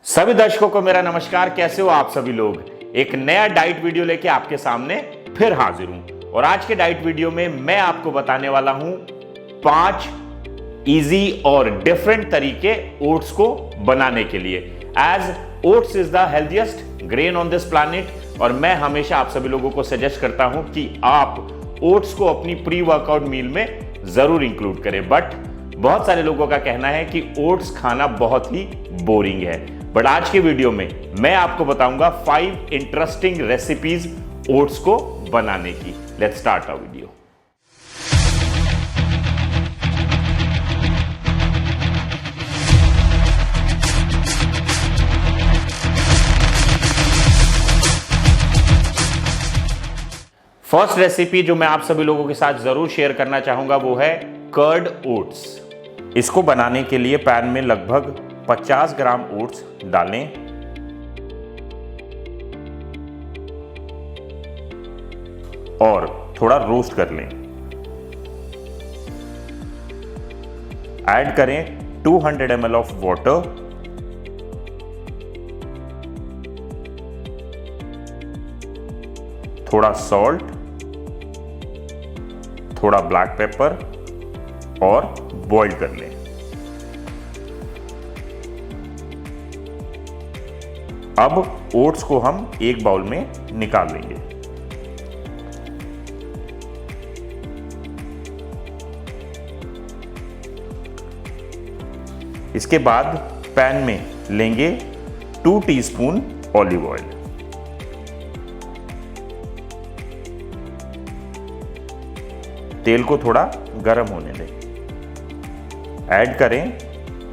सभी दर्शकों को मेरा नमस्कार। कैसे हो आप सभी लोग। एक नया डाइट वीडियो लेके आपके सामने फिर हाजिर हूं और आज के डाइट वीडियो में मैं आपको बताने वाला हूं 5 इजी और डिफरेंट तरीके ओट्स को बनाने के लिए। As oats is the healthiest grain on this planet और मैं हमेशा आप सभी लोगों को सजेस्ट करता हूं कि आप ओट्स को अपनी प्री वर्कआउट मील में जरूर इंक्लूड करें। बट बहुत सारे लोगों का कहना है कि ओट्स खाना बहुत ही बोरिंग है। बट आज के वीडियो में मैं आपको बताऊंगा 5 इंटरेस्टिंग रेसिपीज ओट्स को बनाने की। Let's start our video. First recipe जो मैं आप सभी लोगों के साथ जरूर शेयर करना चाहूंगा वो है कर्ड ओट्स। इसको बनाने के लिए पैन में लगभग 50 ग्राम ओट्स डालें और थोड़ा रोस्ट कर लें। ऐड करें 200 ml ऑफ वाटर, थोड़ा सॉल्ट, थोड़ा ब्लैक पेपर और बॉईल कर लें। अब ओट्स को हम एक बाउल में निकाल लेंगे। इसके बाद पैन में लेंगे 2 टीस्पून ऑलिव ऑयल, तेल को थोड़ा गर्म होने दें। ऐड करें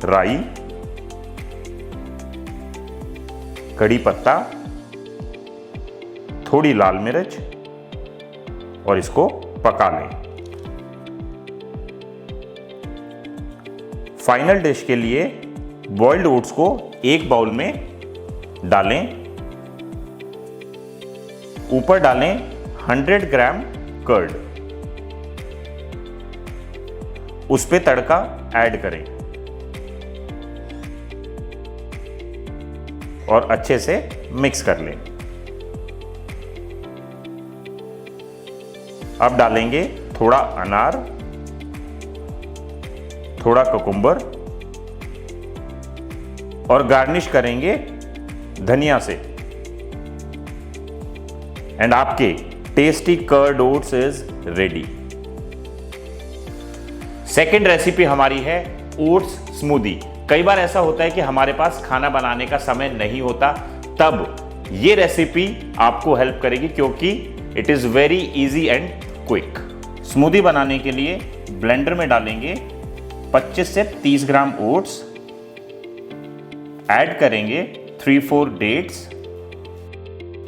राई, कड़ी पत्ता, थोड़ी लाल मिर्च और इसको पका लें। फाइनल डिश के लिए बॉइल्ड ओट्स को एक बाउल में डालें। ऊपर डालें 100 ग्राम कर्ड, उस पे तड़का ऐड करें और अच्छे से मिक्स कर लें। अब डालेंगे थोड़ा अनार, थोड़ा कुकुम्बर और गार्निश करेंगे धनिया से। एंड आपके tasty curd oats is ready. Second recipe हमारी है ओट्स स्मूदी। कई बार ऐसा होता है कि हमारे पास खाना बनाने का समय नहीं होता, तब ये रेसिपी आपको हेल्प करेगी क्योंकि it is very easy and quick. Smoothie बनाने के लिए ब्लेंडर में डालेंगे 25 से 30 ग्राम ओट्स, ऐड करेंगे 3-4 dates,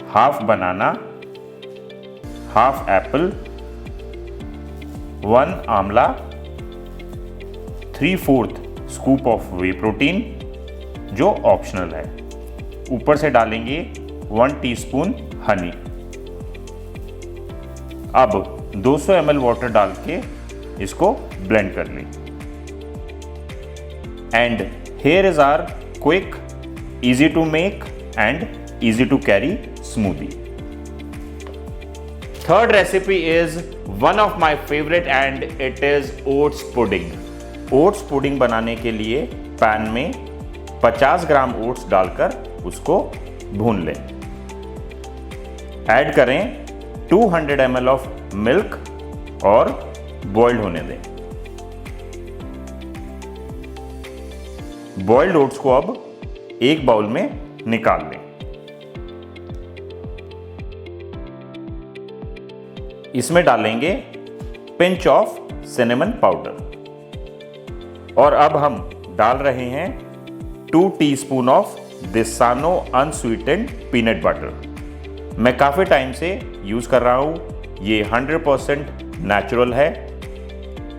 half banana, half Apple, 1 आंवला, 3/4 स्कूप ऑफ वे प्रोटीन जो ऑप्शनल है। ऊपर से डालेंगे 1 टीस्पून हनी। अब 200 ml वाटर डाल के इसको ब्लेंड कर लें। And here is our quick, easy to make and easy to carry smoothie. Third recipe is one of my favourite and it is oats pudding. Oats pudding बनाने के लिए pan में 50 ग्राम oats डालकर उसको भून लें। ऐड करें 200 ml ऑफ मिल्क और बॉइल्ड होने दें। बॉइल्ड ओट्स को अब एक बाउल में निकाल लें। इसमें डालेंगे पिंच ऑफ सिनेमन पाउडर और अब हम डाल रहे हैं 2 teaspoon of DiSano unsweetened peanut butter. मैं काफ़ी टाइम से यूज़ कर रहा हूँ। ये 100% नेचुरल है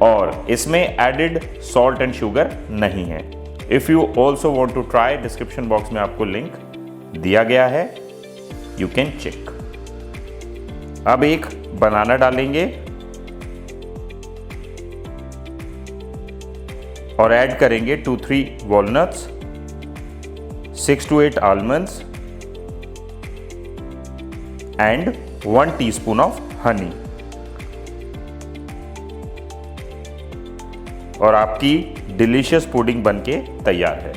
और इसमें एडिड सॉल्ट एंड शुगर नहीं है। If you also want to try, description box में आपको लिंक दिया गया है, यू कैन चेक। अब एक बनाना डालेंगे और ऐड करेंगे 2-3 walnuts, 6 to 8 almonds and 1 teaspoon of honey। और आपकी डिलीशियस पुडिंग बनके तैयार है।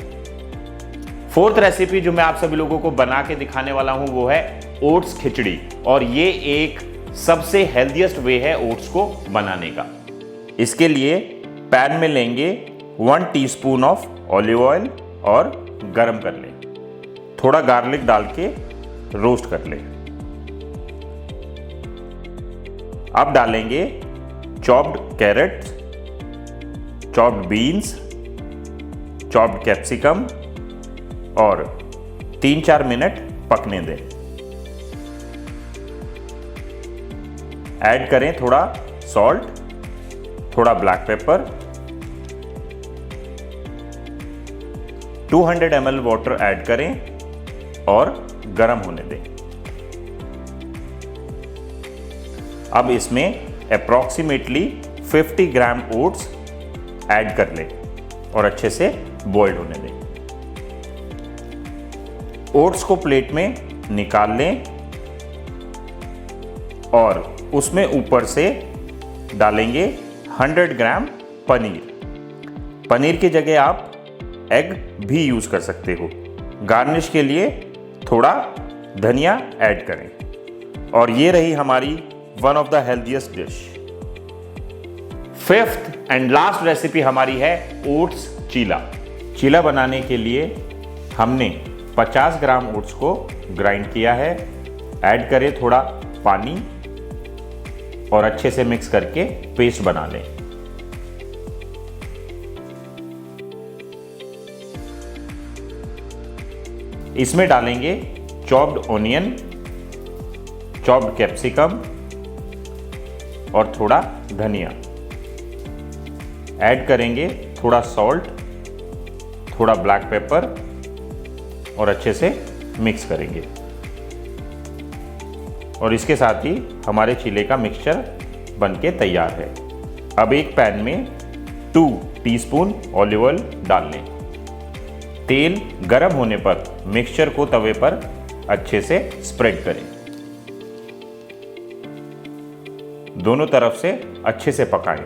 फोर्थ रेसिपी जो मैं आप सभी लोगों को बना के दिखाने वाला हूं वो है ओट्स खिचड़ी, और ये एक सबसे हेल्दीएस्ट वे है ओट्स को बनाने का। इसके लिए पैन में लेंगे 1 टीस्पून ऑफ ऑलिव ऑयल और गरम कर लें। थोड़ा गार्लिक डाल के रोस्ट कर लें। अब डालेंगे chopped carrots, chopped beans, chopped capsicum और 3-4 मिनट पकने दें। ऐड करें थोड़ा सॉल्ट, थोड़ा black pepper, 200 ml water add करें और गर्म होने दें। अब इसमें अप्रॉक्सीमेटली 50 ग्राम ओट्स ऐड कर लें और अच्छे से बॉइल्ड होने दें। ओट्स को प्लेट में निकाल लें और उसमें ऊपर से डालेंगे 100 ग्राम पनीर। पनीर की जगह आप एग भी यूज कर सकते हो। गार्निश के लिए थोड़ा धनिया ऐड करें। और ये रही हमारी one of the healthiest dish. Fifth and last recipe हमारी है ओट्स चीला। चीला बनाने के लिए हमने 50 ग्राम ओट्स को ग्राइंड किया है। ऐड करें थोड़ा पानी और अच्छे से मिक्स करके पेस्ट बना लें। इसमें डालेंगे चॉप्ड ऑनियन, चॉप्ड कैप्सिकम और थोड़ा धनिया। ऐड करेंगे थोड़ा सॉल्ट, थोड़ा ब्लैक पेपर और अच्छे से मिक्स करेंगे। और इसके साथ ही हमारे चीले का मिक्सचर बनके तैयार है। अब एक पैन में 2 टीस्पून ऑलिव ऑयल डाल लें। तेल गरम होने पर मिक्सचर को तवे पर अच्छे से स्प्रेड करें। दोनों तरफ से अच्छे से पकाएं।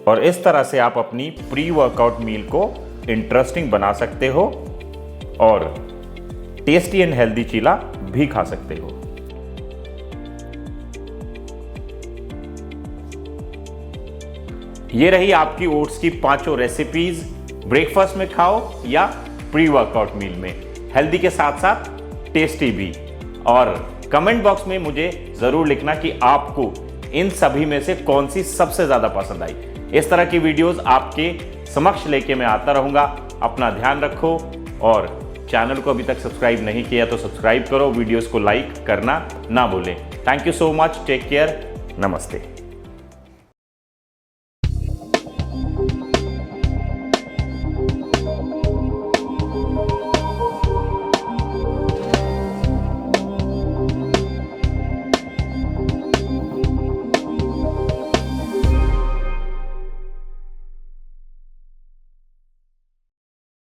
और इस तरह से आप अपनी प्री वर्कआउट मील को इंटरेस्टिंग बना सकते हो और टेस्टी एंड हेल्दी चीला भी खा सकते हो। ये रही आपकी ओट्स की 5 रेसिपीज। ब्रेकफास्ट में खाओ या प्री वर्कआउट मील में, हेल्दी के साथ साथ टेस्टी भी। और कमेंट बॉक्स में मुझे जरूर लिखना कि आपको इन सभी में से कौन सी सबसे ज्यादा पसंद आई। इस तरह की वीडियोस आपके समक्ष लेके मैं आता रहूंगा। अपना ध्यान रखो और चैनल को अभी तक सब्सक्राइब नहीं किया तो सब्सक्राइब करो। वीडियोस को लाइक करना ना भूलें। Thank you so much. Take care. नमस्ते।